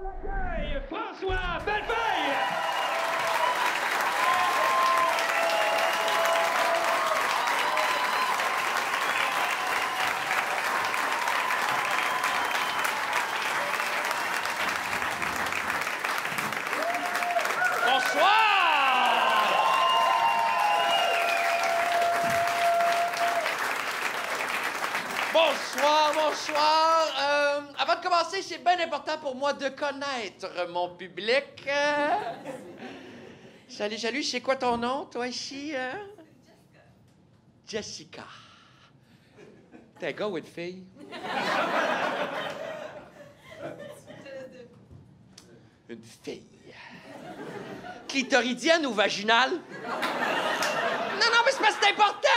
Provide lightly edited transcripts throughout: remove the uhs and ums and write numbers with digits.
Hey, François Bellefeuille! Bonsoir, bonsoir. Avant de commencer, c'est bien important pour moi de connaître mon public. Salut, salut. C'est quoi ton nom, toi, ici? Jessica. T'es un gars ou une fille? Une fille. Clitoridienne ou vaginale? Non, mais c'est parce que c'est important!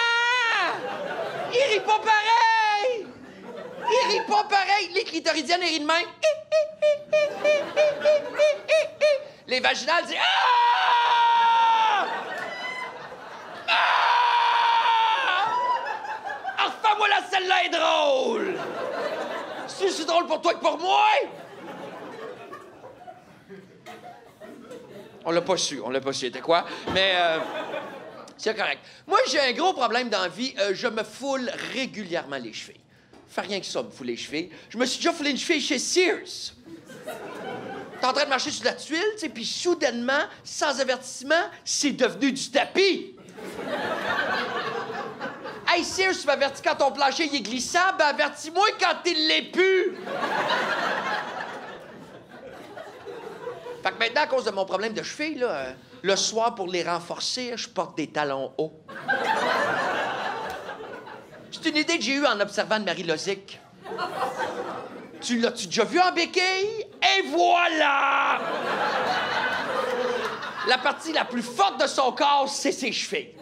Il rit pas pareil! Il rit pas pareil! Les clitoridiennes, ils rient de même. Les vaginales disent Ah! Ah! Enfin, la celle-là est drôle! C'est aussi drôle pour toi que pour moi? On l'a pas su, c'était quoi? Mais, c'est correct. Moi, j'ai un gros problème dans la vie. Je me foule régulièrement les chevilles. Fais rien que ça, me fouler les chevilles. Je me suis déjà foulé une cheville chez Sears. T'es en train de marcher sur la tuile, tu sais, puis soudainement, sans avertissement, c'est devenu du tapis. Hey, Sears, tu m'avertis quand ton plancher il est glissant, ben avertis-moi quand il l'est plus. Fait que maintenant, à cause de mon problème de cheville, là, le soir, pour les renforcer, je porte des talons hauts. C'est une idée que j'ai eue en observant de Marie Lozic. Tu l'as-tu déjà vu en béquille? Et voilà! La partie la plus forte de son corps, c'est ses chevilles.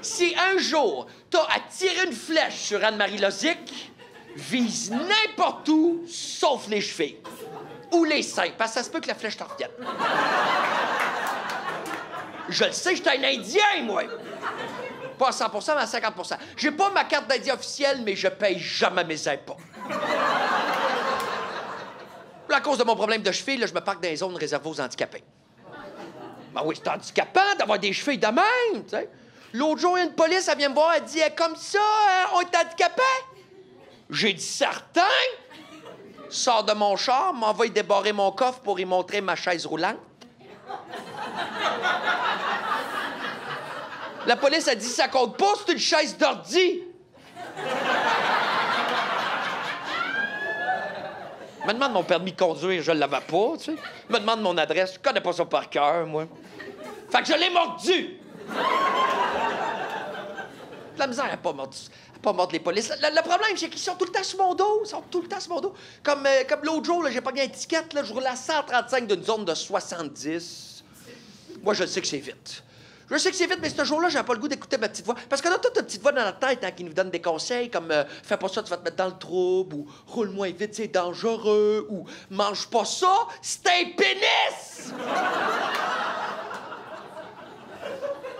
Si un jour, t'as à tirer une flèche sur Anne-Marie Lozic, vise n'importe où, sauf les chevilles. Ou les seins, parce que ça se peut que la flèche t'en revienne. Je le sais, j'étais un Indien, moi. Pas à 100 mais à 50 J'ai pas ma carte d'Indien officielle, mais je paye jamais mes impôts. Puis à cause de mon problème de cheville, là, je me parque dans les zones réservées aux handicapés. Ben oui, c'est handicapant d'avoir des chevilles de même, tu sais. L'autre jour, une police, elle vient me voir, elle dit « Comme ça, on est handicapé? » J'ai dit « Certain! » Sors de mon char, m'envoie débarrer mon coffre pour y montrer ma chaise roulante. La police a dit ça compte pas, c'est une chaise d'ordi. Me demande mon permis de conduire, je l'avais pas, tu sais. Me demande mon adresse, je connais pas ça par cœur, moi. Fait que je l'ai mordu. La misère n'a pas mordu. Pas mordre les polices. Le problème, c'est qu'ils sont tout le temps sur mon dos. Ils sont tout le temps sur mon dos. Comme l'autre jour, j'ai pogné une étiquette, là, je roulais à 135 d'une zone de 70. Moi, je sais que c'est vite. Je sais que c'est vite, mais ce jour-là, j'avais pas le goût d'écouter ma petite voix. Parce qu'on a toute une petite voix dans la tête, hein, qui nous donne des conseils comme fais pas ça, tu vas te mettre dans le trouble, ou roule moins vite, c'est dangereux, ou mange pas ça, c'est un pénis!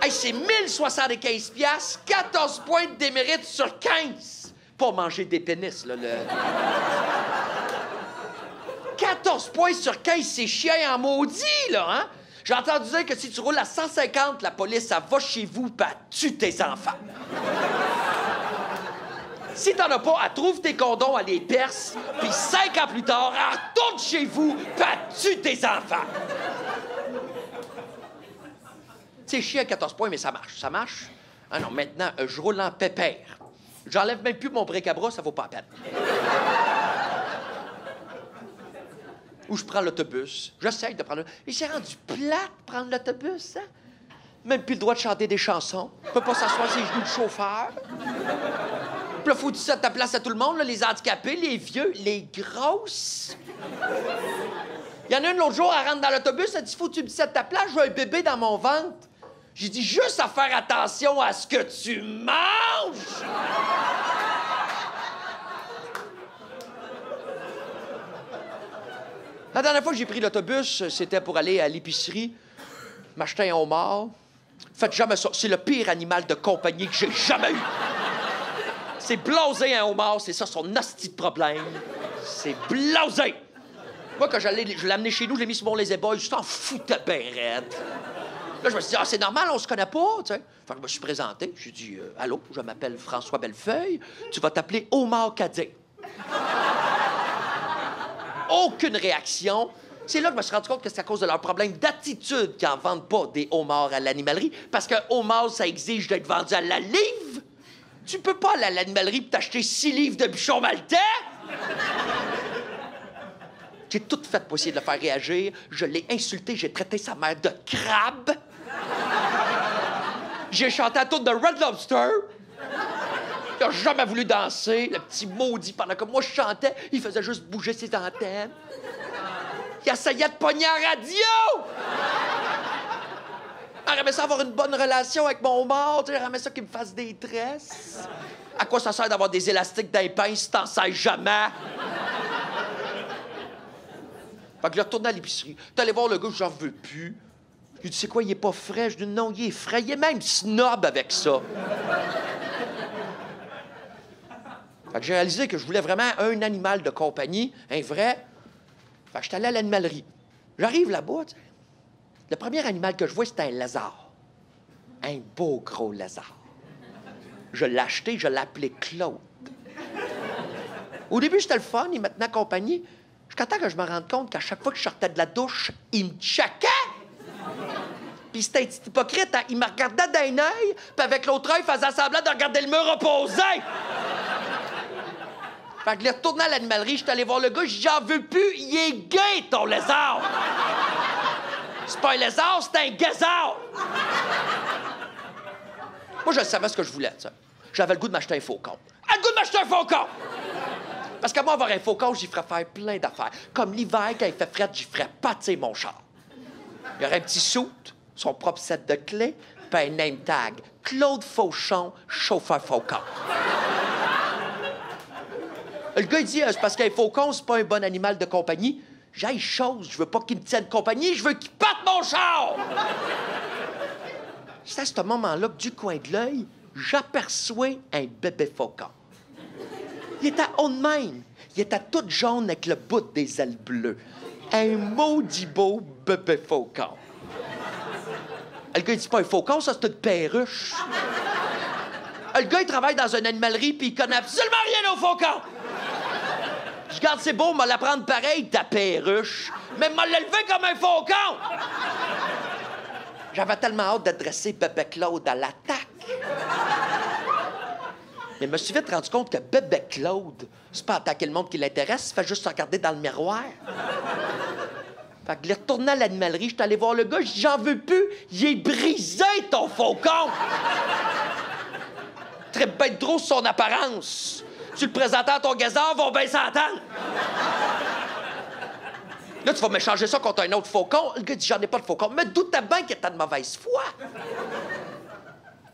Hey, c'est 1075 $, 14 points de démérite sur 15. Pas manger des pénis, là, 14 points sur 15, c'est chien en maudit, là, hein? J'ai entendu dire que si tu roules à 150, la police, elle va chez vous pis elle tue tes enfants. Si t'en as pas, elle trouve tes condoms, elle les perce, puis 5 ans plus tard, elle retourne chez vous pis elle tue tes enfants. C'est chiant à 14 points, mais ça marche. Ça marche? Ah non, maintenant, je roule en pépère. J'enlève même plus mon bric-à-bras, ça vaut pas la peine. Ou je prends l'autobus. J'essaye de prendre le... Mais c'est rendu plate de prendre l'autobus, hein? Même plus le droit de chanter des chansons. On peut pas s'asseoir sur les genoux du chauffeur. Puis là, faut que tu cèdes ta place à tout le monde, là, les handicapés, les vieux, les grosses. Il y en a une l'autre jour, elle rentre dans l'autobus, elle dit « Faut que tu me cèdes ta place, j'ai un bébé dans mon ventre. » J'ai dit « Juste à faire attention à ce que tu manges! » La dernière fois que j'ai pris l'autobus, c'était pour aller à l'épicerie, m'acheter un homard. Faites jamais ça. C'est le pire animal de compagnie que j'ai jamais eu. C'est blasé un homard, c'est ça son hostie de problème. C'est blasé. Moi, quand je l'ai amené chez nous, je l'ai mis sur mon lazy boy, je t'en foutais bien raide. Là, je me suis dit, ah, c'est normal, on se connaît pas, tu sais. Fait que je me suis présenté, j'ai dit, allô, je m'appelle François Bellefeuille, tu vas t'appeler Omar Cadet. Aucune réaction. C'est là que je me suis rendu compte que c'est à cause de leur problème d'attitude qu'ils n'en vendent pas des homards à l'animalerie, parce qu'un homard, ça exige d'être vendu à la livre. Tu peux pas aller à l'animalerie pour t'acheter 6 livres de bichon maltais. J'ai tout fait pour essayer de le faire réagir. Je l'ai insulté, j'ai traité sa mère de crabe. J'ai chanté à toute de Red Lobster. Il n'a jamais voulu danser. Le petit maudit, pendant que moi je chantais, il faisait juste bouger ses antennes. Il essayait de pogner en radio! J'aimerais ça avoir une bonne relation avec mon mort. J'aimerais ça qu'il me fasse des tresses. À quoi ça sert d'avoir des élastiques dans les pinces si t'en sais jamais? Fait que je retourne à l'épicerie. T'es allé voir le gars, j'en veux plus. Je lui dis, c'est quoi, il est pas frais? Je lui dis, non, il est frais. Il est même snob avec ça. Fait que j'ai réalisé que je voulais vraiment un animal de compagnie, un vrai. Fait que j'étais allé à l'animalerie. J'arrive là-bas, tu sais. Le premier animal que je vois, c'était un lézard. Un beau gros lézard. Je l'ai acheté, je l'ai appelé Claude. Au début, c'était le fun, il me tenait compagnie. Jusqu'à temps que je me rende compte qu'à chaque fois que je sortais de la douche, il me checkait. Puis c'était un petit hypocrite, hein? Il me regardait d'un œil, puis avec l'autre œil, il faisait semblant de regarder le mur opposé. Fait que je l'ai retourné à l'animalerie, je suis allé voir le gars, j'ai dit, j'en veux plus, il est gay, ton lézard! C'est pas un lézard, c'est un guésard! Moi, je savais ce que je voulais, tu sais. J'avais le goût de m'acheter un faucon. Le goût de m'acheter un faucon! Parce que moi, avoir un faucon, j'y ferais faire plein d'affaires. Comme l'hiver, quand il fait fret, j'y ferais pâtir mon char. Il y aurait un petit suit, son propre set de clés, puis un name tag. Claude Fauchon, chauffeur faucon. Le gars, il dit, c'est parce qu'un faucon, c'est pas un bon animal de compagnie. J'ai chose, je veux pas qu'il me tienne compagnie, je veux qu'il parte mon char! C'est à ce moment-là que, du coin de l'œil, j'aperçois un bébé faucon. Il était haut de même. Il était tout jaune avec le bout des ailes bleues. Un maudit beau bébé faucon. Le gars, il dit pas un faucon, ça, c'est une perruche. Le gars, il travaille dans une animalerie, puis il connaît absolument rien au faucon. Je garde, c'est beau, m'a la prendre pareil, ta perruche. Mais m'a l'élevé comme un faucon! J'avais tellement hâte d'adresser bébé Claude à l'attaque. Mais je me suis vite rendu compte que bébé Claude, c'est pas attaquer le monde qui l'intéresse, il fait juste se regarder dans le miroir. Fait que je l'ai retourné à l'animalerie, je suis allé voir le gars, je dis, j'en veux plus, il est brisé, ton faucon! Très bête trop sur son apparence. Tu le présentais à ton gazard, vont bien s'entendre. Là, tu vas m'échanger ça contre un autre faucon. Le gars dit, j'en ai pas de faucon. Mais doutais bien qu'il était de mauvaise foi.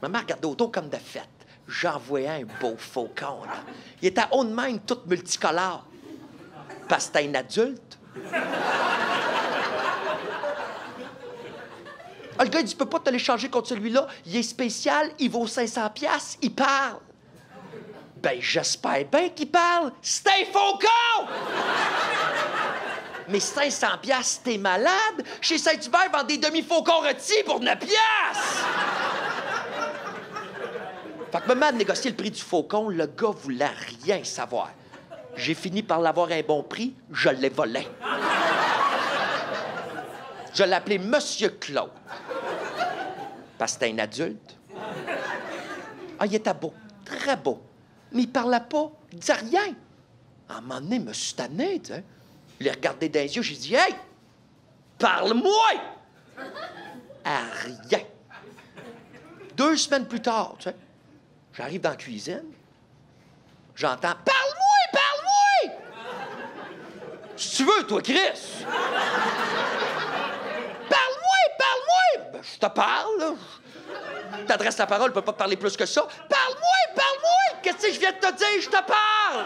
Maman regardait autour comme de fête. J'en voyais un beau faucon, là. Il était haut de même, tout multicolore. Parce que c'était un adulte. Ah, le gars, il dit, tu peux pas te l'échanger contre celui-là. Il est spécial, il vaut 500$, il parle. Ben, j'espère bien qu'il parle. C'est un faucon! Mais 500$, t'es malade? Chez Saint-Hubert, vendent des demi-faucons rôtis pour 9$! Fait que maman a négocié le prix du faucon, le gars voulait rien savoir. J'ai fini par l'avoir à un bon prix, je l'ai volé. Je l'ai appelé Monsieur Claude. Parce que c'était un adulte. Ah, il était beau, très beau. Mais il parlait pas, il disait rien. À un moment donné, il me suis tanné, tu sais. Je l'ai regardé dans les yeux, j'ai dit, hey, parle-moi! À rien. 2 semaines plus tard, tu sais, j'arrive dans la cuisine, j'entends, parle-moi, parle-moi! Si tu veux, toi, Chris! Parle-moi, parle-moi! Ben, je te parle, là. T'adresses la parole, je peux pas te parler plus que ça. Parle-moi, parle-moi! Qu'est-ce que je viens de te dire? Je te parle!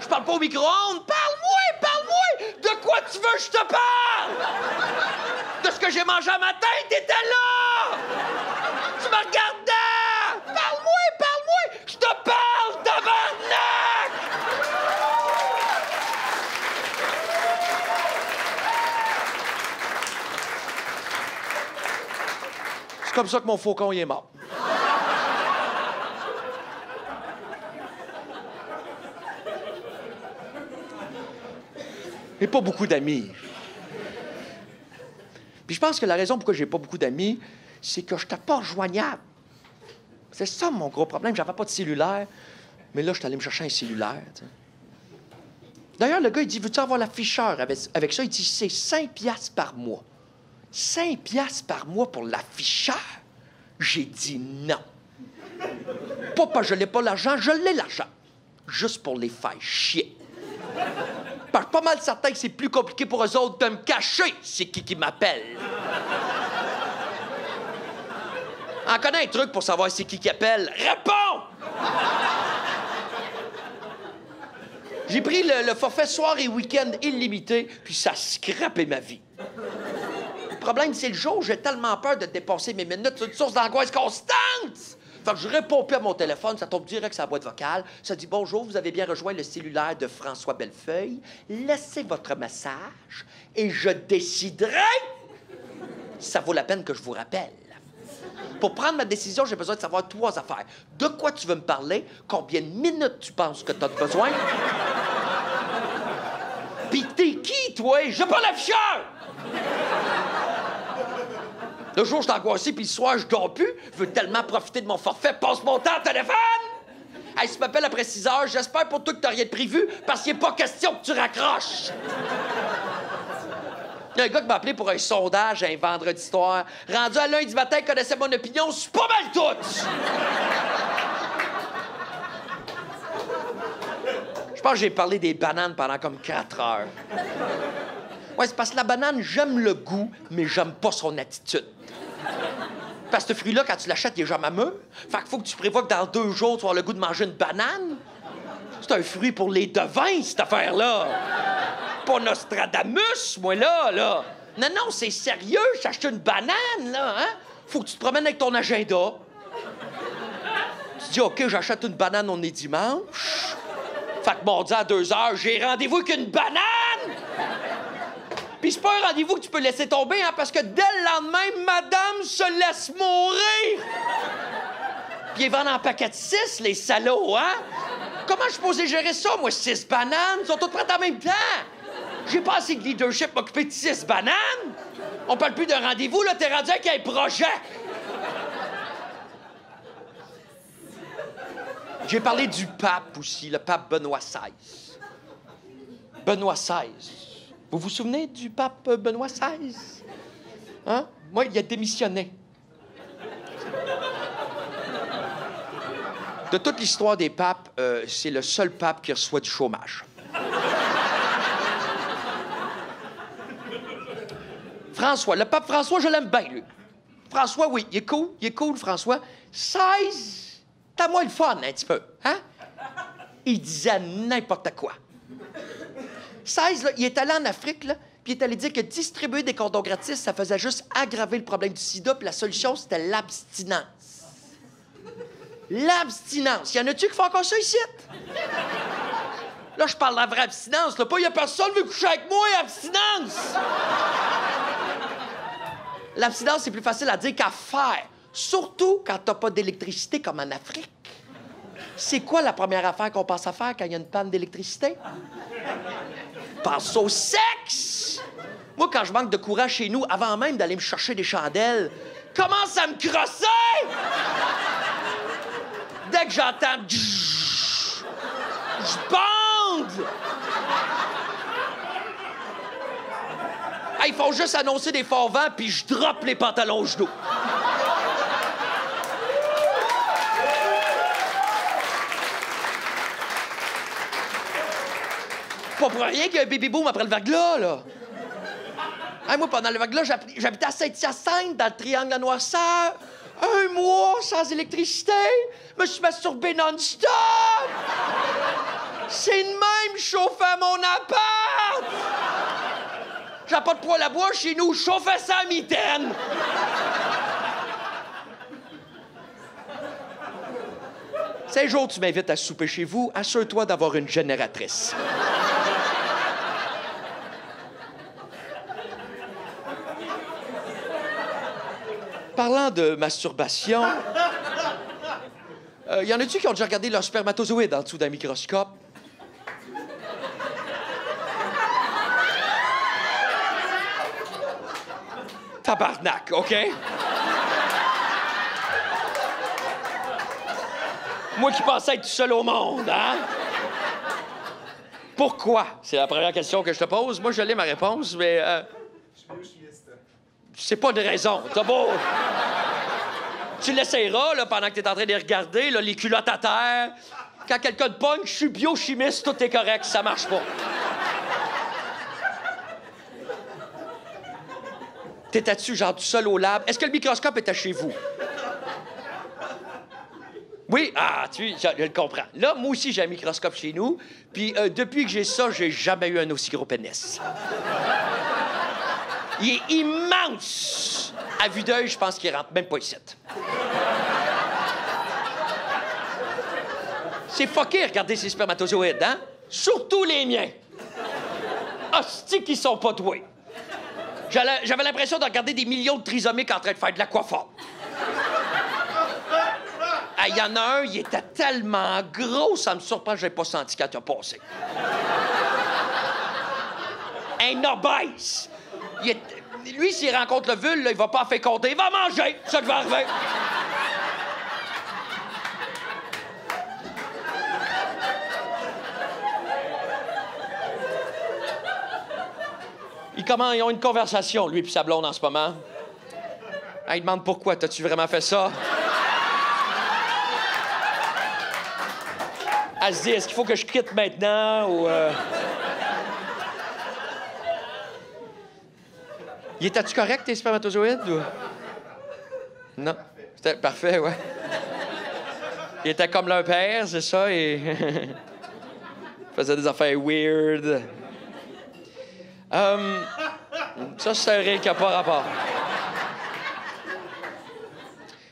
Je parle pas au micro-ondes. Parle-moi, parle-moi! De quoi tu veux que je te parle? De ce que j'ai mangé à matin? T'étais là! Tu me regardais! Parle-moi, parle-moi! Je te parle, tabarnak! comme ça que mon faucon, il est mort. J'ai pas beaucoup d'amis. Puis je pense que la raison pourquoi j'ai pas beaucoup d'amis, c'est que je n'étais pas rejoignable. C'est ça mon gros problème. J'avais pas de cellulaire, mais là, je suis allé me chercher un cellulaire. T'sais. D'ailleurs, le gars, il dit, veux-tu avoir l'afficheur? Avec ça, il dit, c'est 5 piastres par mois. 5 piastres par mois pour l'afficheur? J'ai dit non. Pas parce que je n'ai pas l'argent, je l'ai l'argent. Juste pour les faire chier. Parce que pas mal certain que c'est plus compliqué pour eux autres de me cacher c'est qui m'appelle. En connaît un truc pour savoir c'est qui appelle. Réponds! J'ai pris le forfait soir et week-end illimité, puis ça a scrappé ma vie. Le problème, c'est le jour où j'ai tellement peur de dépenser mes minutes. C'est une source d'angoisse constante! Fait que je réponds plus à mon téléphone, ça tombe direct sur la boîte vocale. Ça dit « Bonjour, vous avez bien rejoint le cellulaire de François Bellefeuille. Laissez votre message et je déciderai si ça vaut la peine que je vous rappelle. » Pour prendre ma décision, j'ai besoin de savoir 3 affaires. De quoi tu veux me parler? Combien de minutes tu penses que tu as besoin? Pis t'es qui, toi? Je veux pas l'afficheur! Le jour, je suis angoissé, puis le soir, je dors plus. Je veux tellement profiter de mon forfait, passe mon temps au téléphone! Hey, si tu m'appelles après 6 heures, j'espère pour toi que t'as rien de prévu, parce qu'il n'est pas question que tu raccroches. Il y a un gars qui m'a appelé pour un sondage un vendredi soir. Rendu à lundi matin, il connaissait mon opinion, c'est pas mal tout! Je pense que j'ai parlé des bananes pendant comme 4 heures. Ouais, c'est parce que la banane, j'aime le goût, mais j'aime pas son attitude. Parce que ce fruit-là, quand tu l'achètes, il est jamais mûr. Fait qu'il faut que tu prévois que dans 2 jours, tu vas avoir le goût de manger une banane. C'est un fruit pour les devins, cette affaire-là. Pas Nostradamus, moi, là. Non, non, c'est sérieux, j'ai acheté une banane, là, hein? Faut que tu te promènes avec ton agenda. Tu dis, OK, j'achète une banane, on est dimanche. Fait que mardi à 2 heures, j'ai rendez-vous avec une banane! Puis c'est pas un rendez-vous que tu peux laisser tomber, hein, parce que dès le lendemain, madame se laisse mourir! Puis ils vendent en paquet de 6, les salauds, hein? Comment je suis supposé gérer ça, moi, 6 bananes? Ils sont toutes prêtes en même temps! J'ai pas assez de leadership m'occuper de 6 bananes! On parle plus de rendez-vous, là, t'es rendu avec un projet! J'ai parlé du pape aussi, le pape Benoît XVI. Benoît XVI. Vous vous souvenez du pape Benoît XVI? Hein? Moi, il a démissionné. De toute l'histoire des papes, c'est le seul pape qui reçoit du chômage. François, le pape François, je l'aime bien, lui. François, oui, il est cool, François. 16, t'as moins le fun, un petit peu, hein? Il disait n'importe quoi. 16, là, il est allé en Afrique, là, puis il est allé dire que distribuer des condoms gratis, ça faisait juste aggraver le problème du sida, puis la solution, c'était l'abstinence. L'abstinence. Y en a-tu qui font encore ça ici? Là, je parle de la vraie abstinence, là. Pas y a personne qui veut coucher avec moi, abstinence! L'abstinence, c'est plus facile à dire qu'à faire. Surtout quand t'as pas d'électricité comme en Afrique. C'est quoi la première affaire qu'on pense à faire quand il y a une panne d'électricité? Pense au sexe! Moi, quand je manque de courant chez nous, avant même d'aller me chercher des chandelles, commence à me crosser! Dès que j'entends... Je bande! Hey, ils font juste annoncer des forts vents, puis je drop les pantalons aux genoux. Pas pour rien qu'il y a un baby-boom après le verglas, là. Hey, moi, pendant le verglas, j'habitais à Saint-Hyacinthe, dans le triangle de Noirceur. 1 mois sans électricité. Je me suis masturbé non-stop. C'est de même, je chauffais mon appart. J'ai pas de poêle à bois chez nous, je chauffais ça à mitaine. Si un jour tu m'invites à souper chez vous, assure-toi d'avoir une génératrice. Parlant de masturbation, y en a-tu qui ont déjà regardé leur spermatozoïde en dessous d'un microscope? Tabarnak, OK? Moi qui pensais être tout seul au monde, hein? Pourquoi? C'est la première question que je te pose. Moi, je l'ai ma réponse, mais... C'est pas une raison. T'as beau... Tu l'essayeras, là, pendant que t'es en train de les regarder, là, les culottes à terre. Quand quelqu'un te pogne, je suis biochimiste, tout est correct, ça marche pas. T'étais-tu, genre, tout seul au lab? Est-ce que le microscope était chez vous? Oui? Ah, je le comprends. Là, moi aussi, j'ai un microscope chez nous, puis depuis que j'ai ça, j'ai jamais eu un aussi gros pénis. Il est immense! À vue d'œil, je pense qu'il rentre même pas ici. C'est fucké, regarder ces spermatozoïdes, hein? Surtout les miens. Hostie qu'ils sont pas doués. J'avais l'impression de regarder des millions de trisomiques en train de faire de l'aquafort. Il y en a un, il était tellement gros, ça me surprend que je n'ai pas senti quand il a passé. Un obèse. Lui, s'il rencontre le vul, là, il va pas féconder, il va manger. C'est ça qui va arriver. Ils ont une conversation, lui et sa blonde, en ce moment. Il demande pourquoi. T'as-tu vraiment fait ça? Elle se dit, est-ce qu'il faut que je quitte maintenant ou... Il était-tu correct, tes spermatozoïdes, ou... Non. C'était parfait, ouais. Il était comme leur père, c'est ça, et... Il faisait des affaires weird. Ça, c'est un rire qui n'a pas rapport.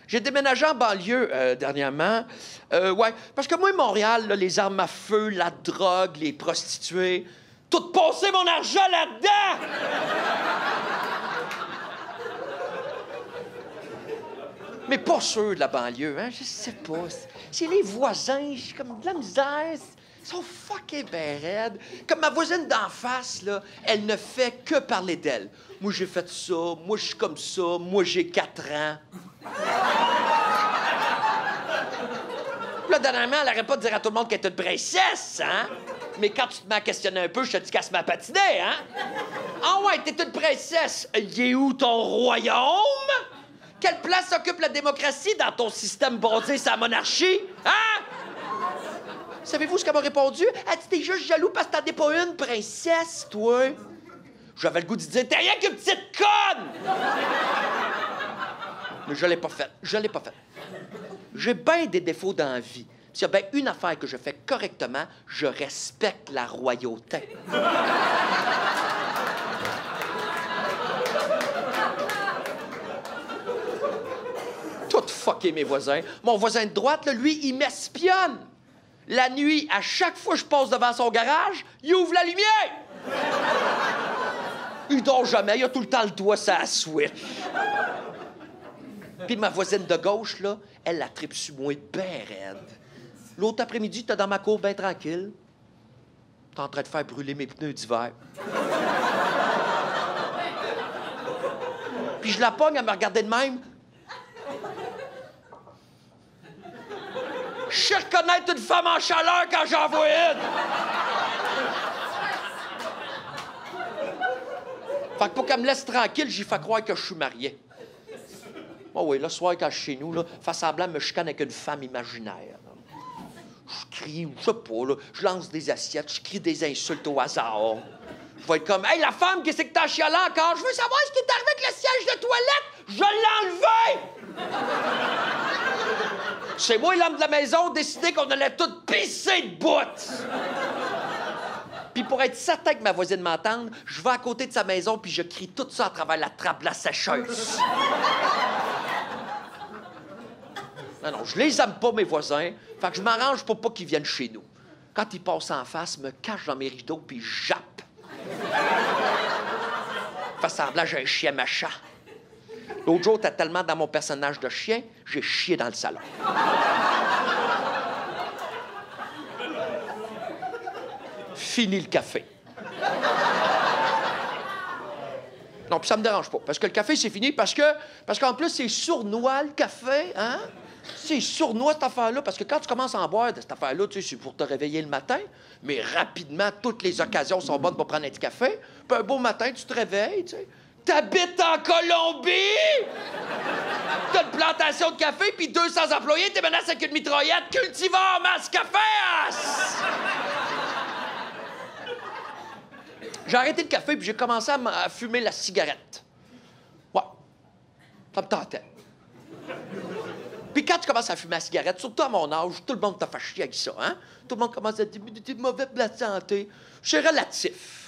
J'ai déménagé en banlieue dernièrement. Ouais, parce que moi, Montréal, là, les armes à feu, la drogue, les prostituées, tout passer mon argent là-dedans! Mais pas ceux de la banlieue, hein? Je sais pas. C'est les voisins, j'ai comme de la misère. Ils sont fucking ben raides. Comme ma voisine d'en face, là, elle ne fait que parler d'elle. Moi, j'ai fait ça, moi, je suis comme ça, moi, j'ai 4 ans. Là, dernièrement, elle n'arrête pas de dire à tout le monde qu'elle est une princesse, hein? Mais quand tu te mets à questionner un peu, je te dis qu'elle se met à patiner, hein? Ah ouais, t'es une princesse. Il est où ton royaume? Quelle place occupe la démocratie dans ton système brodé, sa monarchie? Hein? Savez-vous ce qu'elle m'a répondu? Elle dit, t'es juste jaloux parce que t'en es pas une princesse, toi. J'avais le goût de dire, t'es rien qu'une petite conne! Mais je l'ai pas faite. Je l'ai pas faite. J'ai bien des défauts dans la vie. S'il y a bien une affaire que je fais correctement, je respecte la royauté. Tout fucké mes voisins. Mon voisin de droite, là, lui, il m'espionne. La nuit, à chaque fois que je passe devant son garage, il ouvre la lumière. Il dort jamais, il a tout le temps le doigt sur la switch. Puis ma voisine de gauche, là, elle la tripe sur moi ben raide. L'autre après-midi, t'es dans ma cour ben tranquille. T'es en train de faire brûler mes pneus d'hiver. Puis je la pogne à me regarder de même. Je sais reconnaître une femme en chaleur quand j'en vois une. Fait que pour qu'elle me laisse tranquille, j'y fais croire que je suis marié. Oh oui, le soir, quand je suis chez nous, là, fais semblant de me chicaner avec une femme imaginaire. Je crie, je sais pas, là, je lance des assiettes, je crie des insultes au hasard. Je vais être comme, hey, la femme, qu'est-ce que t'as chialé encore? Je veux savoir ce qui est arrivé avec le siège de toilette! Je l'ai enlevé! C'est moi, l'homme de la maison, décidé qu'on allait tout pisser de bout! Puis pour être certain que ma voisine m'entende, je vais à côté de sa maison puis je crie tout ça à travers la trappe de la sécheuse. Non, je les aime pas, mes voisins. Fait que je m'arrange pour pas qu'ils viennent chez nous. Quand ils passent en face, me cache dans mes rideaux puis jappe. Fait semblant j'ai un chien machin. L'autre jour, t'es tellement dans mon personnage de chien, j'ai chié dans le salon. Fini le café. Non, puis ça me dérange pas, parce que le café, c'est fini, parce qu'en plus, c'est sournois, le café, hein? C'est sournois, cette affaire-là, parce que quand tu commences à en boire de cette affaire-là, tu sais, c'est pour te réveiller le matin, mais rapidement, toutes les occasions sont bonnes pour prendre un petit café. Puis un beau matin, tu te réveilles, tu sais. T'habites en Colombie? T'as une plantation de café, puis 200 employés, t'es menacé avec une mitraillette. Cultivar, masse café! J'ai arrêté le café, puis j'ai commencé à fumer la cigarette. Ouais. Ça me tentait. Puis quand tu commences à fumer la cigarette, surtout à mon âge, tout le monde t'a fait chier avec ça, hein? Tout le monde commence à dire « t'es mauvais pour la santé ». C'est relatif.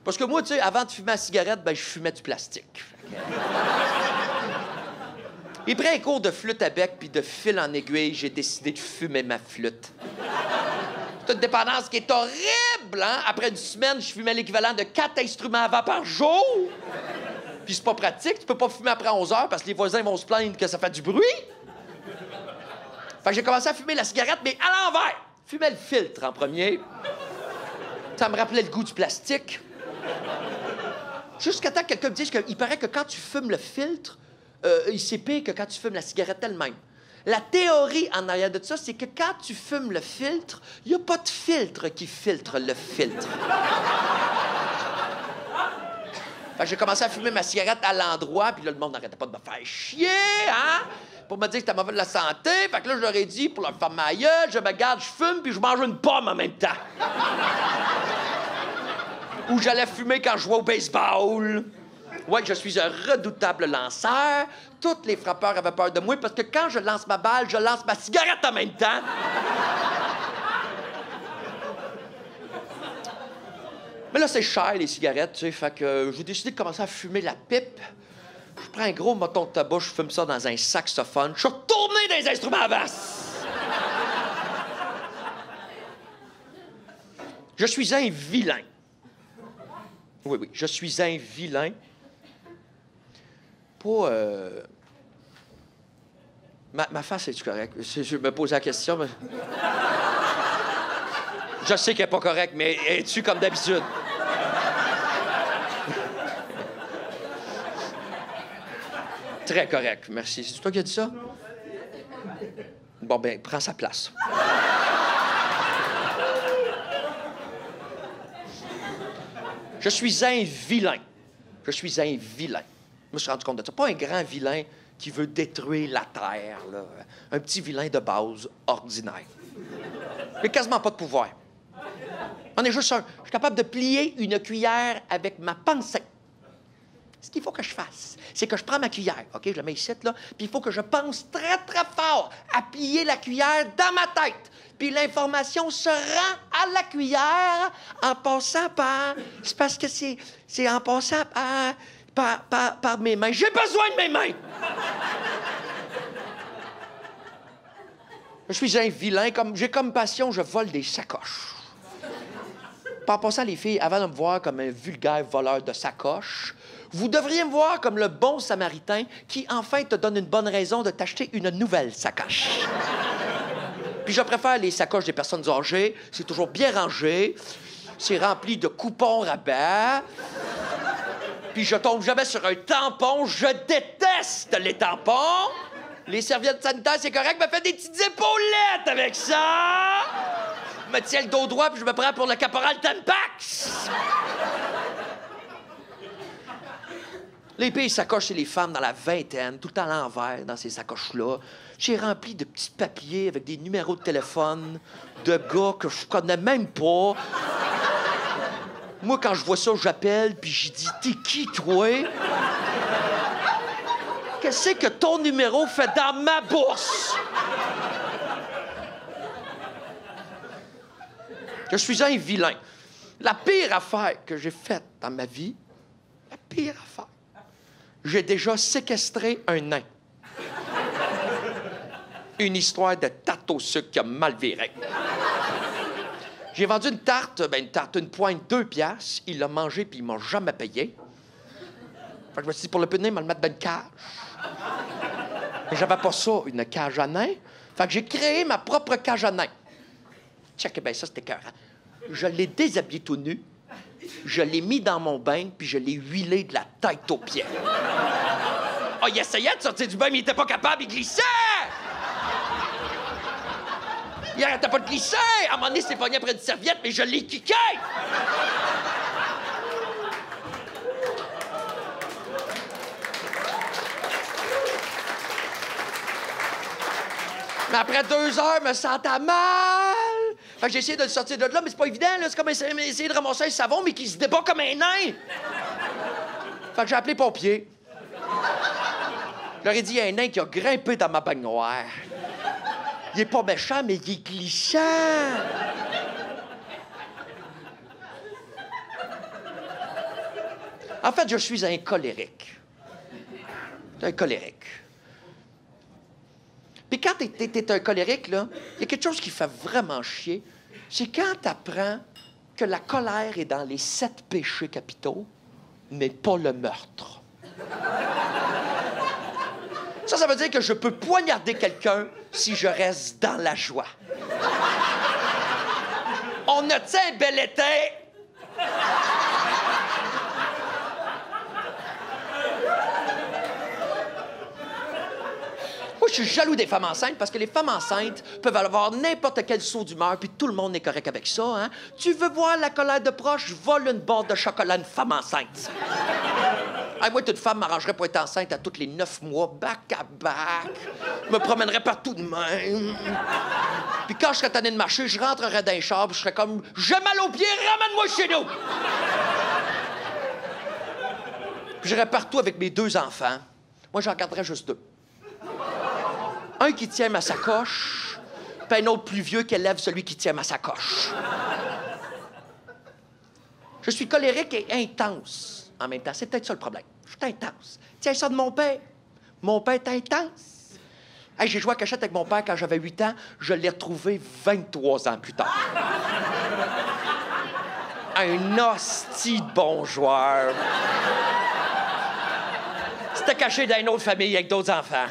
Parce que moi, tu sais, avant de fumer la cigarette, ben je fumais du plastique. Et après un cours de flûte à bec puis de fil en aiguille, j'ai décidé de fumer ma flûte. C'est une dépendance qui est horrible, hein? Après une semaine, je fumais l'équivalent de 4 instruments avant par jour. Puis c'est pas pratique, tu peux pas fumer après 11 heures parce que les voisins vont se plaindre que ça fait du bruit. Fait que j'ai commencé à fumer la cigarette, mais à l'envers. Fumais le filtre en premier. Ça me rappelait le goût du plastique. Jusqu'à temps que quelqu'un me dise qu'il paraît que quand tu fumes le filtre, c'est pire que quand tu fumes la cigarette elle-même. La théorie en arrière de ça, c'est que quand tu fumes le filtre, il n'y a pas de filtre qui filtre le filtre. Fait que j'ai commencé à fumer ma cigarette à l'endroit, puis là, le monde n'arrêtait pas de me faire chier, hein? Pour me dire que c'était mauvais de la santé. Fait que là, je leur ai dit, pour leur faire ma gueule, je me garde, je fume, puis je mange une pomme en même temps. Ou j'allais fumer quand je jouais au baseball. Ouais, je suis un redoutable lanceur. Tous les frappeurs avaient peur de moi parce que quand je lance ma balle, je lance ma cigarette en même temps. Mais là, c'est cher, les cigarettes, tu sais. Fait que j'ai décidé de commencer à fumer la pipe. Je prends un gros moton de tabac, je fume ça dans un saxophone. Je suis retourné dans les instruments à basse. Je suis un vilain. Oui, oui, je suis un vilain. Pas... Ma face, est-tu correcte? Je me pose la question, mais... Je sais qu'elle n'est pas correcte, mais es-tu comme d'habitude? Très correct, merci. C'est toi qui as dit ça? Bon, ben, prends sa place. Je suis un vilain. Je suis un vilain. Je me suis rendu compte de ça. Pas un grand vilain qui veut détruire la terre, là. Un petit vilain de base ordinaire. Mais quasiment pas de pouvoir. On est juste un. Je suis capable de plier une cuillère avec ma pensée. Ce qu'il faut que je fasse, c'est que je prends ma cuillère, OK, je la mets ici, là, puis il faut que je pense très, très fort à plier la cuillère dans ma tête. Puis l'information se rend à la cuillère en passant par... C'est parce que c'est en passant par mes mains. J'ai besoin de mes mains! Je suis un vilain. J'ai comme passion, je vole des sacoches. En passant, les filles, avant de me voir comme un vulgaire voleur de sacoches, vous devriez me voir comme le bon samaritain qui, enfin, te donne une bonne raison de t'acheter une nouvelle sacoche. Puis je préfère les sacoches des personnes âgées. C'est toujours bien rangé. C'est rempli de coupons rabais. Puis je tombe jamais sur un tampon. Je déteste les tampons. Les serviettes sanitaires, c'est correct. Me fais des petites épaulettes avec ça. Je me tiens le dos droit puis je me prends pour le caporal Tampax. Les pires sacoches, c'est les femmes dans la vingtaine, tout le temps à l'envers dans ces sacoches-là. J'ai rempli de petits papiers avec des numéros de téléphone de gars que je connais même pas. Moi, quand je vois ça, j'appelle, puis j'ai dit « T'es qui, toi? Qu'est-ce que ton numéro fait dans ma bourse? » Je suis un vilain. La pire affaire que j'ai faite dans ma vie, la pire affaire, j'ai déjà séquestré un nain. Une histoire de tarte au sucre qui a mal viré. J'ai vendu une tarte, une pointe, 2 piastres. Il l'a mangé puis il m'a jamais payé. Fait que je me suis dit, pour le peu de nez, je vais le mettre dans une cage. Mais j'avais pas ça, une cage à nains. Fait que j'ai créé ma propre cage à nains. Check, bien ça, c'était écœurant. Je l'ai déshabillé tout nu, je l'ai mis dans mon bain, puis je l'ai huilé de la tête aux pieds. Oh, il essayait de sortir du bain, mais il était pas capable, il glissait! Il arrêtait pas de glisser! À un moment donné, il s'est pogné après une serviette, mais je l'ai kické! Mais après 2 heures, je me sentais mal. Fait que j'ai essayé de le sortir de là, mais c'est pas évident, là. C'est comme essayer de ramasser un savon, mais qui se débat comme un nain. Fait que j'ai appelé les pompiers. Je leur ai dit, il y a un nain qui a grimpé dans ma baignoire. Il est pas méchant, mais il est glissant. En fait, je suis un colérique. Un colérique. Puis quand t'es un colérique, là, il y a quelque chose qui fait vraiment chier. C'est quand t'apprends que la colère est dans les 7 péchés capitaux, mais pas le meurtre. Ça veut dire que je peux poignarder quelqu'un si je reste dans la joie. On a, tu sais, un bel été. Moi, je suis jaloux des femmes enceintes parce que les femmes enceintes peuvent avoir n'importe quel saut d'humeur puis tout le monde est correct avec ça, hein? Tu veux voir la colère de proche? Vole une barre de chocolat à une femme enceinte. Ah, moi, toute femme m'arrangerait pour être enceinte à tous les 9 mois, back à back. Je me promènerais partout de même. Puis quand je serais tanné de marcher, je rentrerais dans un char, puis je serais comme « J'ai mal aux pieds, ramène-moi chez nous! » Puis j'irais partout avec mes 2 enfants. Moi, j'en garderais juste 2. Un qui tient ma sacoche, puis un autre plus vieux qui élève celui qui tient ma sacoche. Je suis colérique et intense en même temps. C'est peut-être ça le problème. Je suis intense. Tiens ça de mon père. Mon père est intense. Hey, j'ai joué à cachette avec mon père quand j'avais 8 ans. Je l'ai retrouvé 23 ans plus tard. Un hostie de bon joueur. C'était caché dans une autre famille avec d'autres enfants.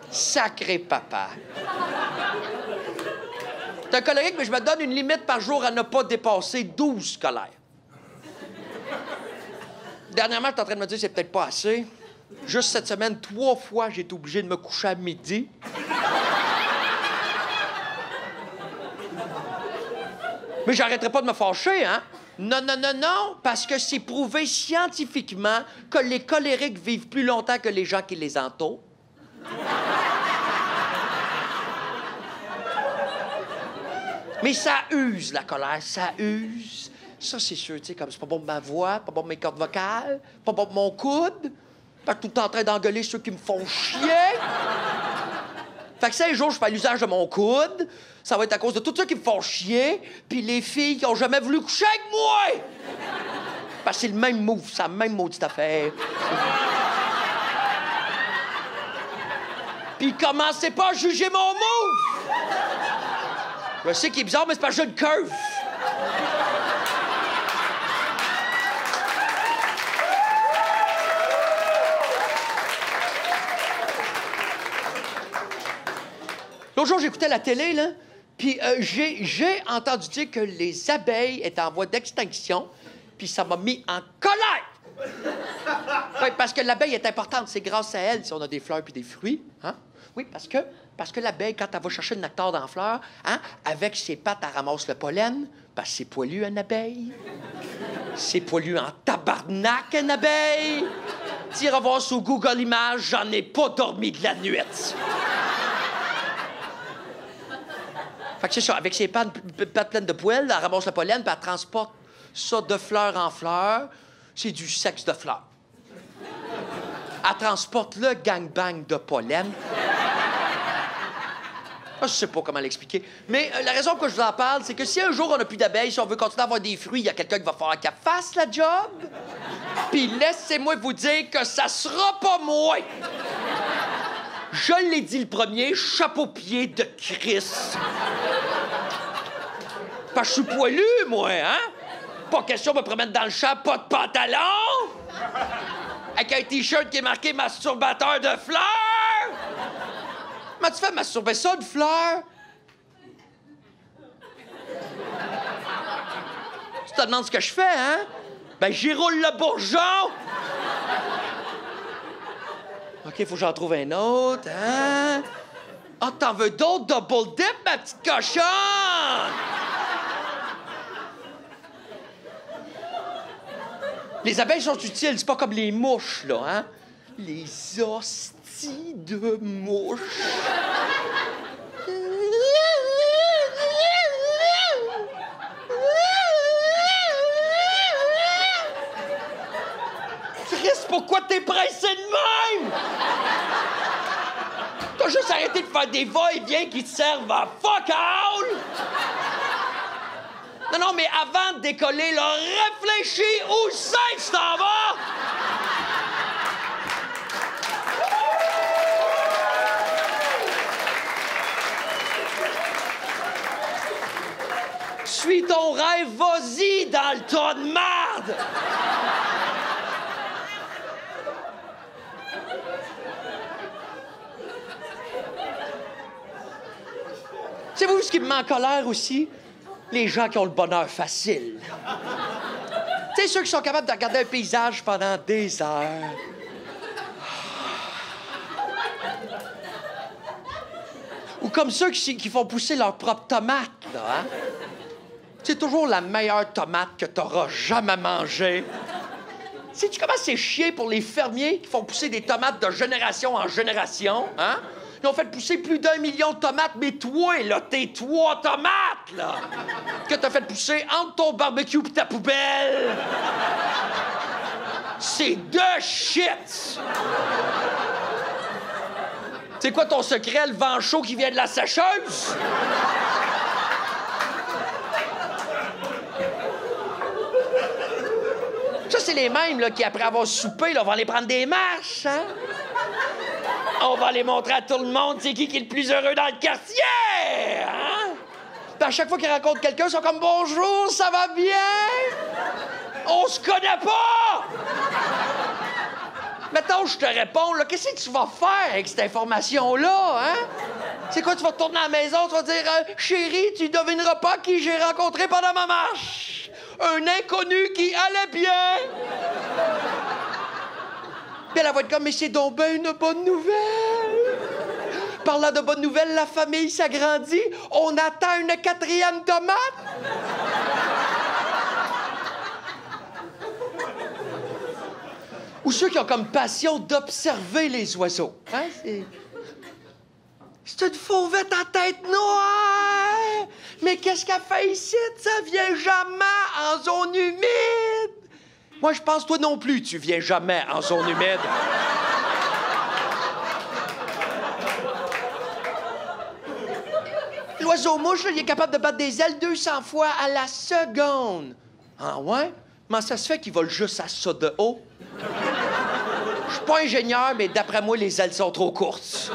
Sacré papa. T'es un colérique, mais je me donne une limite par jour à ne pas dépasser 12 colères. Dernièrement, je suis en train de me dire que c'est peut-être pas assez. Juste cette semaine, 3 fois, j'ai été obligé de me coucher à midi. Mais j'arrêterai pas de me fâcher, hein? Non, non, non, non, parce que c'est prouvé scientifiquement que les colériques vivent plus longtemps que les gens qui les entourent. Mais ça use, la colère, ça use. Ça, c'est sûr, tu sais, comme c'est pas bon pour ma voix, pas bon pour mes cordes vocales, pas bon pour mon coude. Fait que tout le temps en train d'engueuler ceux qui me font chier. Fait que si un jour je fais l'usage de mon coude, ça va être à cause de tous ceux qui me font chier, puis les filles qui ont jamais voulu coucher avec moi! Parce que c'est le même move, c'est la même maudite affaire. Puis commencez pas à juger mon move! Je sais qu'il est bizarre, mais c'est parce que j'ai une curve. L'autre jour, j'écoutais la télé, là, puis j'ai entendu dire que les abeilles étaient en voie d'extinction, puis ça m'a mis en colère! Oui, parce que l'abeille est importante. C'est grâce à elle si on a des fleurs puis des fruits. Hein? Oui, parce que l'abeille, quand elle va chercher le nectar dans la fleur, hein, avec ses pattes, elle ramasse le pollen, parce que c'est poilu, une abeille. C'est poilu en tabarnak, une abeille. Tire voir sur Google Images, j'en ai pas dormi de la nuit. Fait que c'est ça, avec ses pattes pleines de poils, elle ramasse le pollen, puis elle transporte ça de fleur en fleur. C'est du sexe de fleur. Elle transporte le gangbang de pollen. Je sais pas comment l'expliquer. Mais la raison pour laquelle je vous en parle, c'est que si un jour on n'a plus d'abeilles, si on veut continuer à avoir des fruits, il y a quelqu'un qui va falloir qu'elle fasse la job. Puis laissez-moi vous dire que ça sera pas moi. Je l'ai dit le premier, chapeau-pied de Christ. Parce que je suis poilu, moi, hein? Pas question de me promettre dans le champ, pas de pantalon! Avec un T-shirt qui est marqué « masturbateur de fleurs ». Comment tu fais masturber ça, de fleurs? Tu te demandes ce que je fais, hein? Ben, j'y roule le bourgeon! OK, faut que j'en trouve un autre, hein? Ah, t'en veux d'autres double dip, ma petite cochonne? Les abeilles sont utiles, c'est pas comme les mouches, là, hein? Les hosties de mouches. Chris, pourquoi t'es pressé de même? T'as juste arrêté de faire des va-et-vient qui te servent à fuck all! Non, mais avant de décoller, là, réfléchis où c'est que tu t'en vas! Suis ton rêve, vas-y dans le tas de merde! Savez-vous ce qui me met en colère aussi? Les gens qui ont le bonheur facile. Tu sais, ceux qui sont capables de regarder un paysage pendant des heures. Ou comme ceux qui font pousser leurs propres tomates, là, hein? C'est toujours la meilleure tomate que t'auras jamais mangée. Sais-tu comment c'est chier pour les fermiers qui font pousser des tomates de génération en génération, hein? Ils ont fait pousser plus d'1 million de tomates, mais toi, là, tes 3 tomates, là, que t'as fait pousser entre ton barbecue et ta poubelle, c'est de shit! C'est quoi ton secret, le vent chaud qui vient de la sécheuse? Ça, c'est les mêmes, là, qui, après avoir soupé, là, vont aller prendre des marches, hein? On va aller montrer à tout le monde c'est qui est le plus heureux dans le quartier, hein? Puis à chaque fois qu'ils rencontrent quelqu'un, ils sont comme « Bonjour, ça va bien? On se connaît pas! » Mettons, je te réponds, là, qu'est-ce que tu vas faire avec cette information-là, hein? C'est quoi, tu vas retourner à la maison, tu vas dire « Chérie, tu devineras pas qui j'ai rencontré pendant ma marche. Un inconnu qui allait bien. » Puis elle va être comme « Mais c'est donc ben une bonne nouvelle. Parlant de bonnes nouvelles, la famille s'agrandit. On attend une 4e tomate. » Ou ceux qui ont comme passion d'observer les oiseaux. Hein? C'est une fauvette à tête noire. Mais qu'est-ce qu'elle fait ici? Ça vient jamais en zone humide. Moi, je pense, toi non plus, tu viens jamais en zone humide. L'oiseau-mouche, là, il est capable de battre des ailes 200 fois à la seconde. Ah ouais? Comment ça se fait qu'il vole juste à ça de haut? Je suis pas ingénieur, mais d'après moi, les ailes sont trop courtes.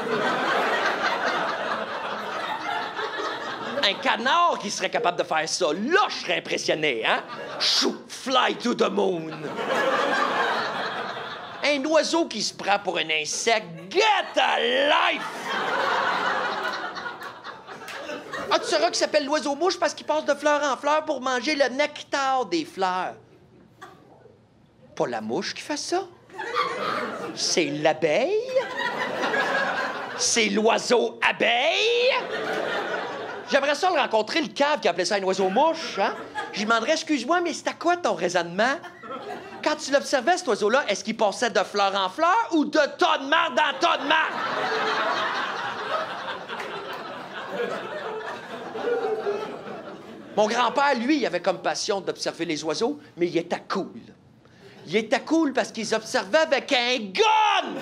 Un canard qui serait capable de faire ça, là, je serais impressionné, hein? Shoot, fly to the moon. Un oiseau qui se prend pour un insecte, get a life! Ah, tu sauras qu'il s'appelle l'oiseau-mouche parce qu'il passe de fleur en fleur pour manger le nectar des fleurs. Pas la mouche qui fait ça. C'est l'abeille. C'est l'oiseau-abeille. J'aimerais ça le rencontrer, le cave qui appelait ça un oiseau-mouche, hein? Je lui demanderais, excuse-moi, mais c'est à quoi ton raisonnement? Quand tu l'observais, cet oiseau-là, est-ce qu'il passait de fleur en fleur ou de tas de marde en tas de marde? Mon grand-père, lui, il avait comme passion d'observer les oiseaux, mais il était cool. Il était cool parce qu'ils observaient avec un gun!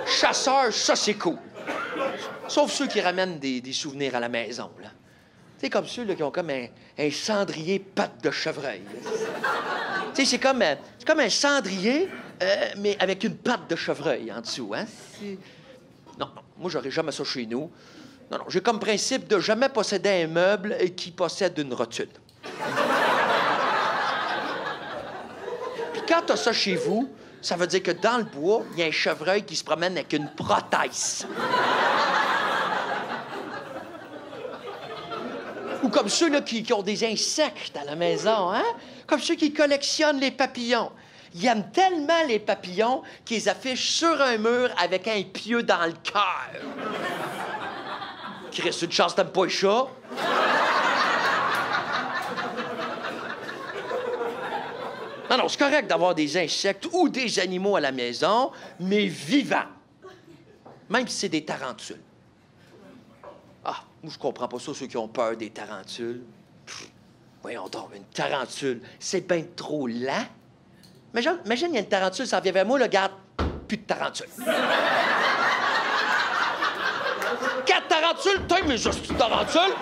Chasseur, ça, c'est cool. Sauf ceux qui ramènent des souvenirs à la maison, là. C'est comme ceux là, qui ont comme un cendrier patte de chevreuil. Tu sais, c'est comme un cendrier, mais avec une patte de chevreuil en dessous, hein? Non, moi, j'aurais jamais ça chez nous. Non, non, j'ai comme principe de jamais posséder un meuble qui possède une rotule. Puis quand t'as ça chez vous, ça veut dire que dans le bois, il y a un chevreuil qui se promène avec une prothèse. Ou comme ceux là, qui ont des insectes à la maison, hein? Comme ceux qui collectionnent les papillons. Ils aiment tellement les papillons qu'ils les affichent sur un mur avec un pieu dans le cœur. Chris, une chance, t'aimes pas les chats? Non, non, c'est correct d'avoir des insectes ou des animaux à la maison, mais vivants. Même si c'est des tarentules. Ah, moi, je comprends pas ça, ceux qui ont peur des tarentules. Pff, voyons donc, une tarentule, c'est bien trop lent. Imagine, il y a une tarentule, ça vient vers moi, là, regarde, plus de tarentule. 4 tarentules, t'as mais juste une tarentule.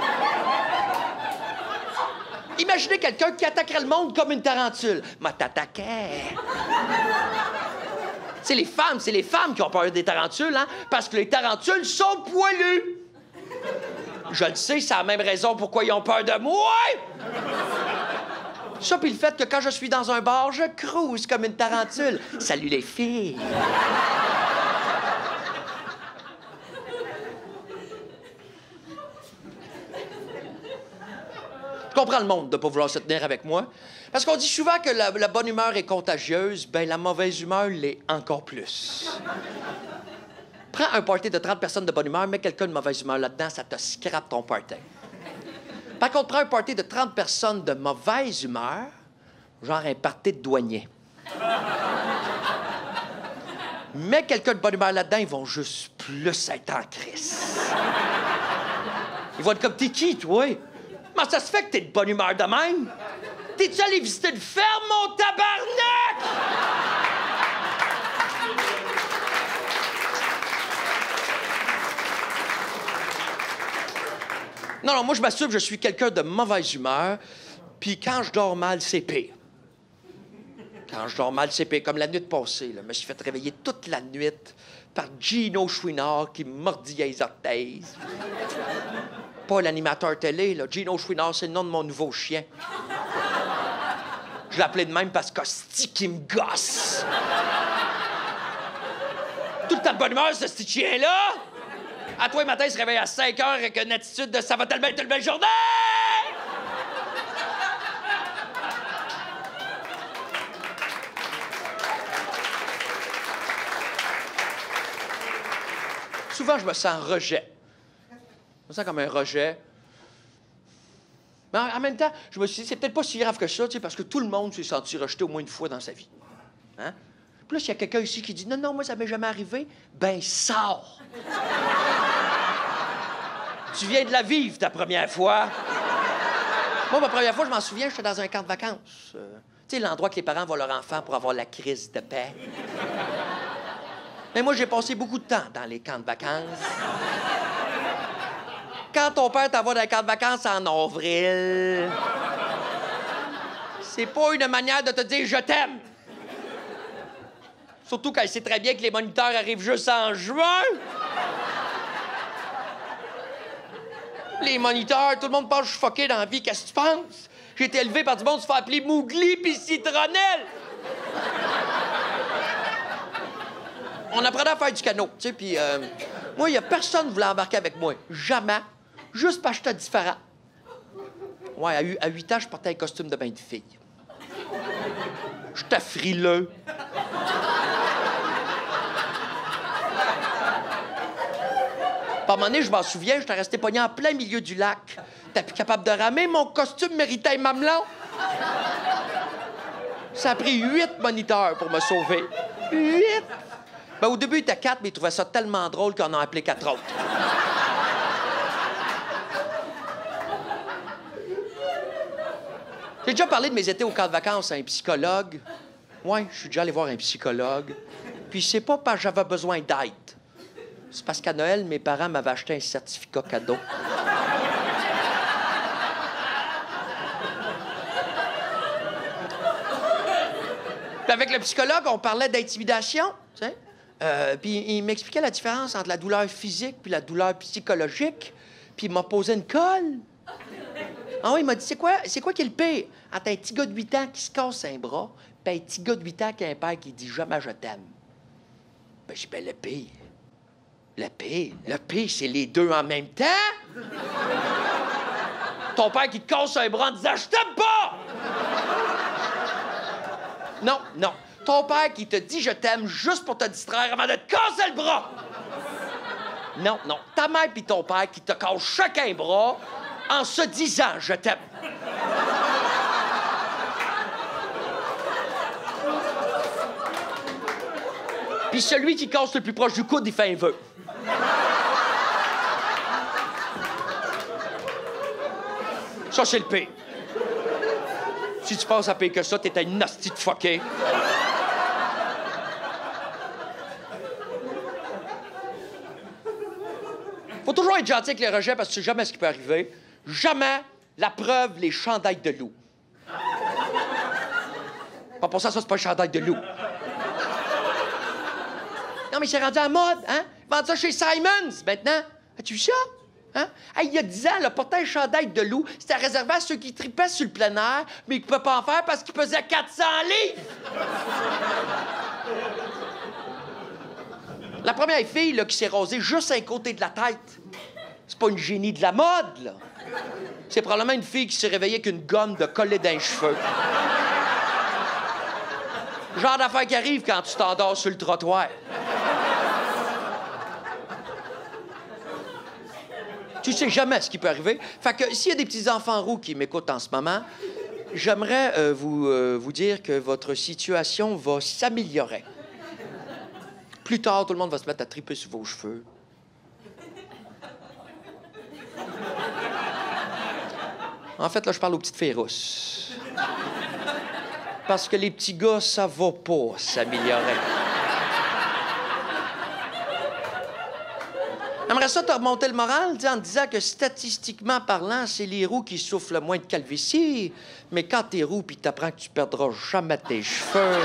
Imaginez quelqu'un qui attaquerait le monde comme une tarentule. Moi, t'attaquais. C'est les femmes qui ont peur des tarentules, hein? Parce que les tarentules sont poilues. Je le sais, c'est la même raison pourquoi ils ont peur de moi. Ça, puis le fait que quand je suis dans un bar, je crouse comme une tarentule. Salut les filles. Je comprends le monde de ne pas vouloir se tenir avec moi. Parce qu'on dit souvent que la bonne humeur est contagieuse, ben la mauvaise humeur l'est encore plus. Prends un party de 30 personnes de bonne humeur, mets quelqu'un de mauvaise humeur là-dedans, ça te scrape ton party. Par contre, prends un party de 30 personnes de mauvaise humeur, genre un party de douanier. Mets quelqu'un de bonne humeur là-dedans, ils vont juste plus être en crise. Ils vont être comme, t'es qui, toi? Comment ça se fait que t'es de bonne humeur de même? T'es-tu allé visiter une ferme, mon tabarnak? Non, non, moi, je m'assume que je suis quelqu'un de mauvaise humeur, puis quand je dors mal, c'est pire. Quand je dors mal, c'est pire. Comme la nuit passée, là, je me suis fait réveiller toute la nuit par Gino Chouinard qui me mordillait les orteils. Pas l'animateur télé, là. Gino Chouinard, c'est le nom de mon nouveau chien. Je l'appelais de même parce qu'hostie qui me gosse. Tout le temps de bonne humeur, ce petit chien-là. À toi, le matin, il se réveille à 5 heures avec une attitude de « ça va tellement être une belle journée! » Souvent, je me sens rejet. Je me sens comme un rejet. Mais en même temps, je me suis dit, c'est peut-être pas si grave que ça, tu sais, parce que tout le monde s'est senti rejeté au moins une fois dans sa vie. Hein? Puis là, s'il y a quelqu'un ici qui dit, non, non, moi, ça m'est jamais arrivé, ben, sors! Tu viens de la vivre, ta première fois. Moi, ma première fois, je m'en souviens, j'étais dans un camp de vacances. Tu sais, l'endroit que les parents voient leur enfant pour avoir la crise de paix. Mais moi, j'ai passé beaucoup de temps dans les camps de vacances. Quand ton père t'envoie dans un camp de vacances en avril, c'est pas une manière de te dire « je t'aime ». Surtout quand il sait très bien que les moniteurs arrivent juste en juin. Les moniteurs, tout le monde pense que je suis fucké dans la vie. Qu'est-ce que tu penses? J'ai été élevé par du monde qui se fait appeler Mougli puis Citronnelle. On apprenait à faire du canot, tu sais, puis moi, il y a personne qui voulait embarquer avec moi. Jamais. Juste parce que j'étais différent. Ouais, à 8 ans, je portais un costume de bain de fille. J'étais frileux. Par un moment donné, je m'en souviens, j'étais resté pogné en plein milieu du lac. T'es plus capable de ramer, mon costume méritait un mamelon. Ça a pris 8 moniteurs pour me sauver. 8! Ben, au début, il était 4, mais ils trouvaient ça tellement drôle qu'on en a appelé 4 autres. J'ai déjà parlé de mes étés au camp de vacances à un psychologue. Ouais, je suis déjà allé voir un psychologue. Puis c'est pas parce que j'avais besoin d'aide. C'est parce qu'à Noël, mes parents m'avaient acheté un certificat cadeau. Puis avec le psychologue, on parlait d'intimidation, tu sais. Puis il m'expliquait la différence entre la douleur physique puis la douleur psychologique. Puis il m'a posé une colle. Ah oui, il m'a dit, c'est quoi qui est le pire? Entre un petit gars de 8 ans qui se casse un bras, puis un petit gars de 8 ans qui a un père qui dit jamais je t'aime. Ben, j'ai dit, ben, le pire. Le pire, c'est les deux en même temps. Ton père qui te casse un bras en disant je t'aime pas! Non. Ton père qui te dit je t'aime juste pour te distraire avant de te casser le bras. Non. Ta mère puis ton père qui te cassent chacun bras en se disant je t'aime. Puis celui qui casse le plus proche du coude, il fait un vœu. Ça, c'est le pire. Si tu penses à pire que ça, t'es une nasty de fucké. Faut toujours être gentil avec les rejets parce que tu sais jamais ce qui peut arriver. Jamais, la preuve, les chandails de loup. Pas pour ça, c'est pas un chandail de loup. Non, mais c'est rendu à la mode, hein? Vendre ça chez Simons, maintenant. As-tu vu ça? Hein? Hey, il y a 10 ans, le porter un chandail de loup, c'était réservé à ceux qui tripaient sur le plein air, mais qui ne pouvaient pas en faire parce qu'ils pesaient 400 livres! La première fille là, qui s'est rasée juste un côté de la tête, c'est pas une génie de la mode, là. C'est probablement une fille qui s'est réveillée avec une gomme de coller dans les cheveux. Genre d'affaire qui arrive quand tu t'endors sur le trottoir. Tu sais jamais ce qui peut arriver. Fait que s'il y a des petits-enfants roux qui m'écoutent en ce moment, j'aimerais vous dire que votre situation va s'améliorer. Plus tard, tout le monde va se mettre à triper sur vos cheveux. En fait, là, je parle aux petites filles rousses. Parce que les petits gars, ça va pas s'améliorer. J'aimerais ça te remonter le moral en te disant que statistiquement parlant, c'est les roux qui souffrent le moins de calvitie. Mais quand t'es roux puis t'apprends que tu perdras jamais tes cheveux...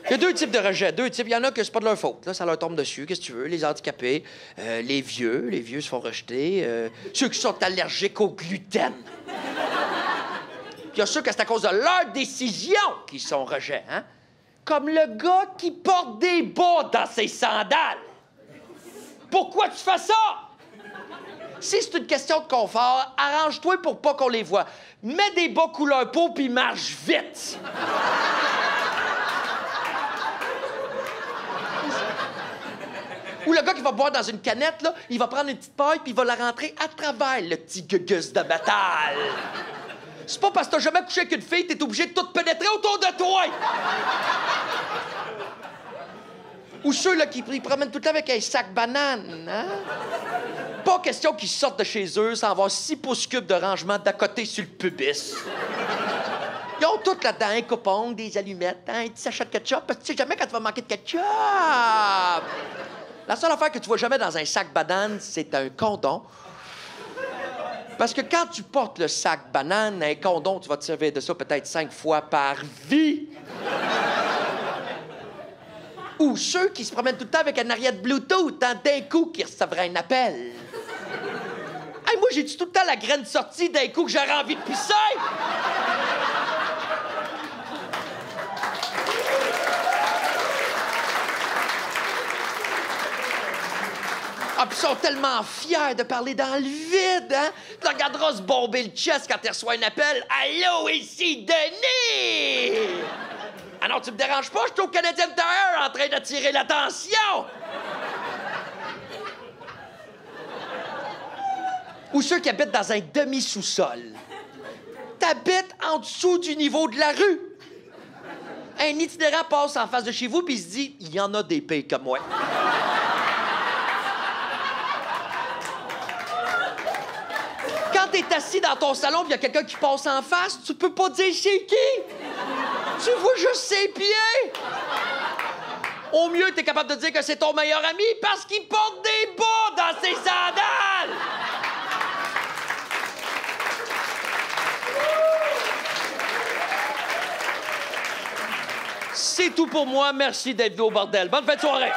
Il y a deux types de rejets, deux types. Il y en a que c'est pas de leur faute. Là, ça leur tombe dessus. Qu'est-ce que tu veux? Les handicapés, les vieux se font rejeter. Ceux qui sont allergiques au gluten. Puis il y a ceux que c'est à cause de leur décision qui sont rejets, hein? Comme le gars qui porte des bas dans ses sandales. Pourquoi tu fais ça? Si c'est une question de confort, arrange-toi pour pas qu'on les voit. Mets des bas couleur peau puis marche vite. Ou le gars qui va boire dans une canette, là, il va prendre une petite paille puis il va la rentrer à travers le petit gugus de métal. C'est pas parce que t'as jamais couché avec une fille, t'es obligé de tout pénétrer autour de toi! Ou ceux là, qui promènent tout le temps avec un sac banane, hein? Pas question qu'ils sortent de chez eux sans avoir 6 pouces cubes de rangement d'à côté sur le pubis. Ils ont tout là-dedans, un coupon, des allumettes, hein, un petit sachet de ketchup, parce que tu sais jamais quand tu vas manquer de ketchup! La seule affaire que tu vois jamais dans un sac banane, c'est un condom. Parce que quand tu portes le sac banane, un condom, tu vas te servir de ça peut-être 5 fois par vie. Ou ceux qui se promènent tout le temps avec un arrière Bluetooth, d'un coup qui recevraient un appel. Hey, moi, j'ai-tu tout le temps la graine sortie d'un coup que j'aurais envie de pisser? Ah, puis ils sont tellement fiers de parler dans le vide, hein? Tu regarderas se bomber le chest quand tu reçois un appel. « Allô, ici Denis! » Ah non, tu me déranges pas, je suis au Canadian Tire en train d'attirer l'attention! Ou ceux qui habitent dans un demi-sous-sol. T'habites en dessous du niveau de la rue. Un itinérant passe en face de chez vous puis il se dit « Il y en a des pays comme moi. » Quand t'es assis dans ton salon et il y a quelqu'un qui passe en face, tu peux pas dire c'est qui. Tu vois juste ses pieds. Au mieux, t'es capable de dire que c'est ton meilleur ami parce qu'il porte des bas dans ses sandales. C'est tout pour moi. Merci d'être venu au bordel. Bonne fin de soirée.